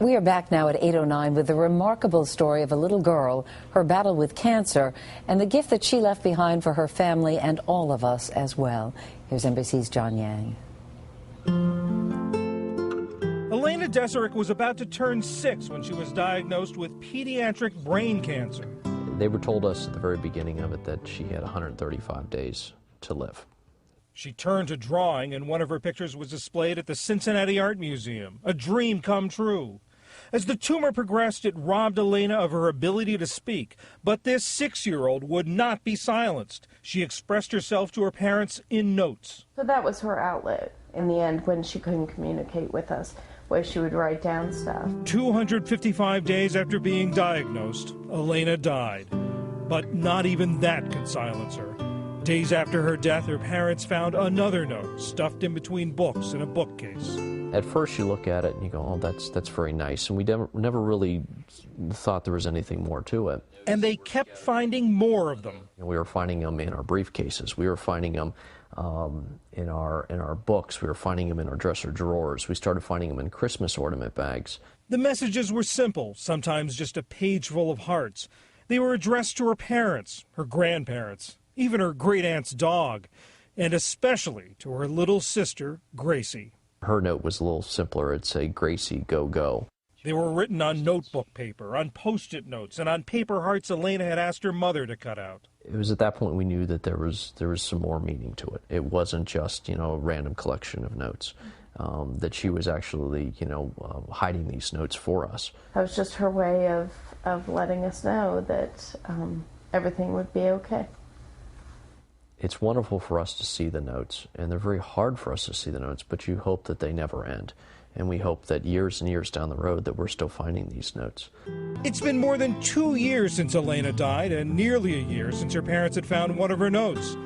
We are back now at 8:09 with the remarkable story of a little girl, her battle with cancer, and the gift that she left behind for her family and all of us as well. Here's NBC's John Yang. Elena Desserich was about to turn 6 when she was diagnosed with pediatric brain cancer. They were told us at the very beginning of it that she had 135 days to live. She turned to drawing, and one of her pictures was displayed at the Cincinnati Art Museum, a dream come true. As the tumor progressed, it robbed Elena of her ability to speak. But this 6-year-old would not be silenced. She expressed herself to her parents in notes. So that was her outlet in the end when she couldn't communicate with us, where she would write down stuff. 255 days after being diagnosed, Elena died. But not even that could silence her. Days after her death, her parents found another note stuffed in between books in a bookcase. At first you look at it and you go, oh, that's very nice. And we never really thought there was anything more to it. And they kept finding more of them. We were finding them in our briefcases. We were finding them in our books. We were finding them in our dresser drawers. We started finding them in Christmas ornament bags. The messages were simple, sometimes just a page full of hearts. They were addressed to her parents, her grandparents, even her great-aunt's dog, and especially to her little sister, Gracie. Her note was a little simpler. It'd say, Gracie, go, go. They were written on notebook paper, on Post-it notes, and on paper hearts Elena had asked her mother to cut out. It was at that point we knew that there was some more meaning to it. It wasn't just, a random collection of notes. That she was actually, hiding these notes for us. That was just her way of letting us know that everything would be okay. It's wonderful for us to see the notes, and they're very hard for us to see the notes, but you hope that they never end. And we hope that years and years down the road that we're still finding these notes. It's been more than 2 years since Elena died, and nearly a year since her parents had found one of her notes.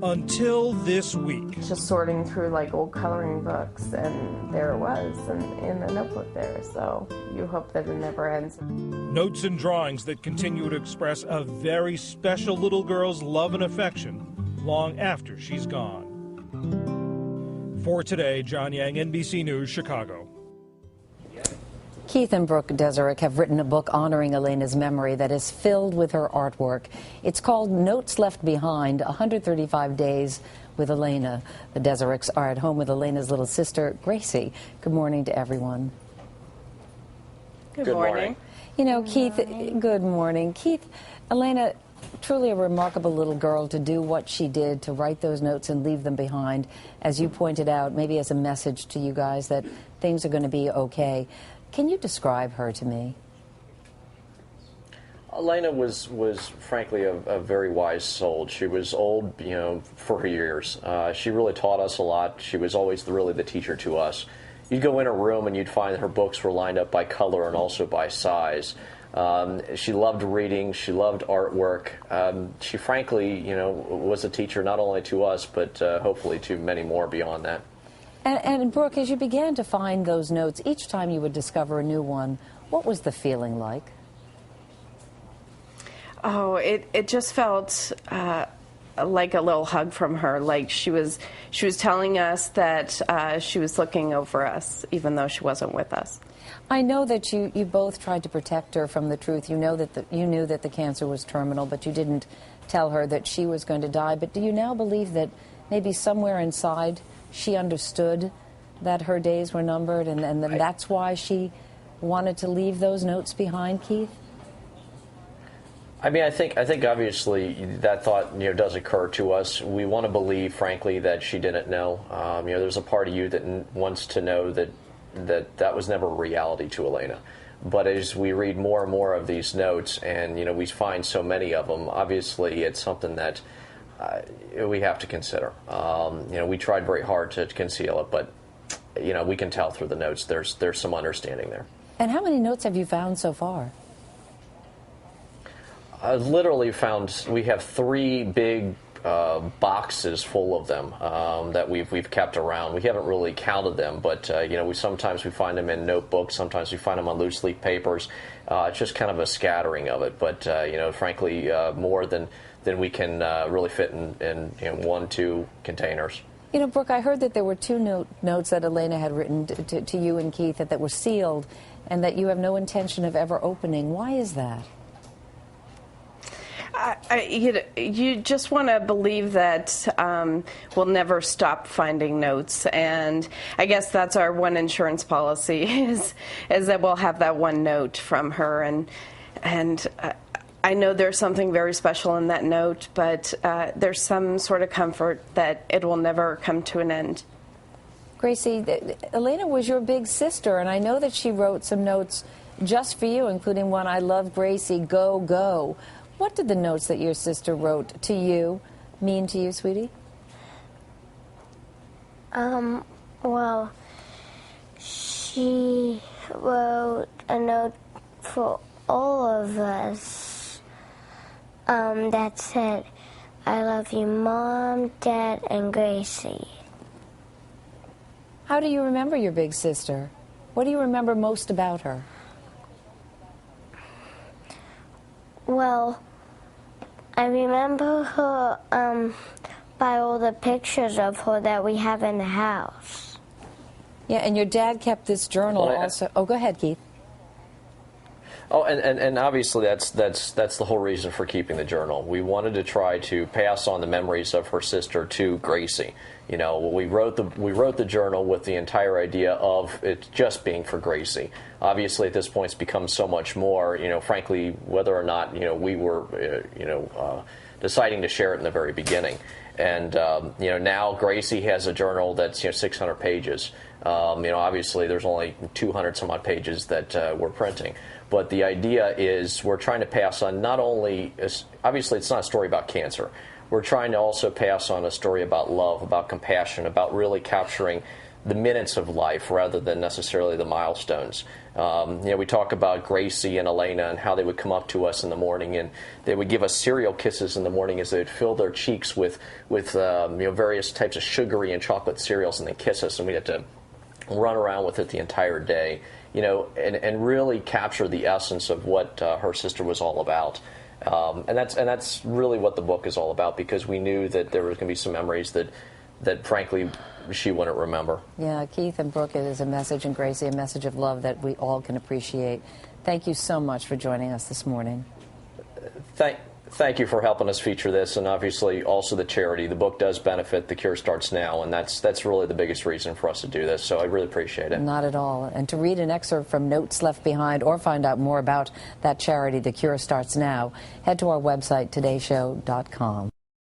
Until this week. Just sorting through like old coloring books, and there it was, and in the notebook there. So you hope that it never ends. Notes and drawings that continue to express a very special little girl's love and affection long after she's gone. For today, John Yang, NBC News, Chicago. Keith and Brooke Desserich have written a book honoring Elena's memory that is filled with her artwork. It's called Notes Left Behind, 135 Days with Elena. The Desserichs are at home with Elena's little sister, Gracie. Good morning to everyone. Good morning. Keith, good morning. Keith, Elena, truly a remarkable little girl to do what she did, to write those notes and leave them behind. As you pointed out, maybe as a message to you guys that things are going to be okay. Can you describe her to me? Elena was frankly a very wise soul. She was old, for her years. She really taught us a lot. She was always really the teacher to us. You'd go in her room and you'd find her books were lined up by color and also by size. She loved reading. She loved artwork. She frankly, was a teacher not only to us, but hopefully to many more beyond that. And Brooke, as you began to find those notes, each time you would discover a new one, what was the feeling like? Oh, it just felt like a little hug from her. Like she was telling us that she was looking over us, even though she wasn't with us. I know that you both tried to protect her from the truth. You knew that the cancer was terminal, but you didn't tell her that she was going to die. But do you now believe that maybe somewhere inside she understood that her days were numbered, and then that's why she wanted to leave those notes behind, Keith? I mean, I think obviously that thought does occur to us. We want to believe, frankly, that she didn't know. There's a part of you that wants to know that was never a reality to Elena. But as we read more and more of these notes, and we find so many of them, obviously it's something that we have to consider. We tried very hard to conceal it, but we can tell through the notes. There's some understanding there. And how many notes have you found so far? Literally we have 3 big boxes full of them that we've kept around. We haven't really counted them, but sometimes we find them in notebooks, sometimes we find them on loose leaf papers. It's just kind of a scattering of it, but frankly, more than we can really fit in 1-2 containers. You know, Brooke, I heard that there were two notes that Elena had written to you and Keith that were sealed and that you have no intention of ever opening. Why is that? You just want to believe that we'll never stop finding notes, and I guess that's our one insurance policy is that we'll have that one note from her, and I know there's something very special in that note, but there's some sort of comfort that it will never come to an end. Gracie, Elena was your big sister, and I know that she wrote some notes just for you, including one, "I love Gracie, go, go." What did the notes that your sister wrote to you mean to you, sweetie? Well, she wrote a note for all of us that said, "I love you, Mom, Dad, and Gracie." How do you remember your big sister? What do you remember most about her? Well, I remember her by all the pictures of her that we have in the house. Yeah, and your dad kept this journal also. Oh, go ahead, Keith. Oh, and obviously that's the whole reason for keeping the journal. We wanted to try to pass on the memories of her sister to Gracie. You know, we wrote the journal with the entire idea of it just being for Gracie. Obviously, at this point, it's become so much more. You know, frankly, whether or not we were deciding to share it in the very beginning, and now Gracie has a journal that's 600 pages. Obviously, there's only 200 some odd pages that we're printing. But the idea is we're trying to pass on not only, obviously it's not a story about cancer, we're trying to also pass on a story about love, about compassion, about really capturing the minutes of life rather than necessarily the milestones. We talk about Gracie and Elena and how they would come up to us in the morning and they would give us cereal kisses in the morning as they would fill their cheeks with various types of sugary and chocolate cereals, and they kiss us, and we had to run around with it the entire day. And really capture the essence of what her sister was all about. And that's really what the book is all about, because we knew that there was going to be some memories that frankly she wouldn't remember. Yeah, Keith and Brooke, it is a message, and Gracie, a message of love that we all can appreciate. Thank you so much for joining us this morning. Thank you for helping us feature this, and obviously also the charity. The book does benefit The Cure Starts Now, and that's really the biggest reason for us to do this, so I really appreciate it. Not at all. And to read an excerpt from Notes Left Behind or find out more about that charity, The Cure Starts Now, head to our website, todayshow.com.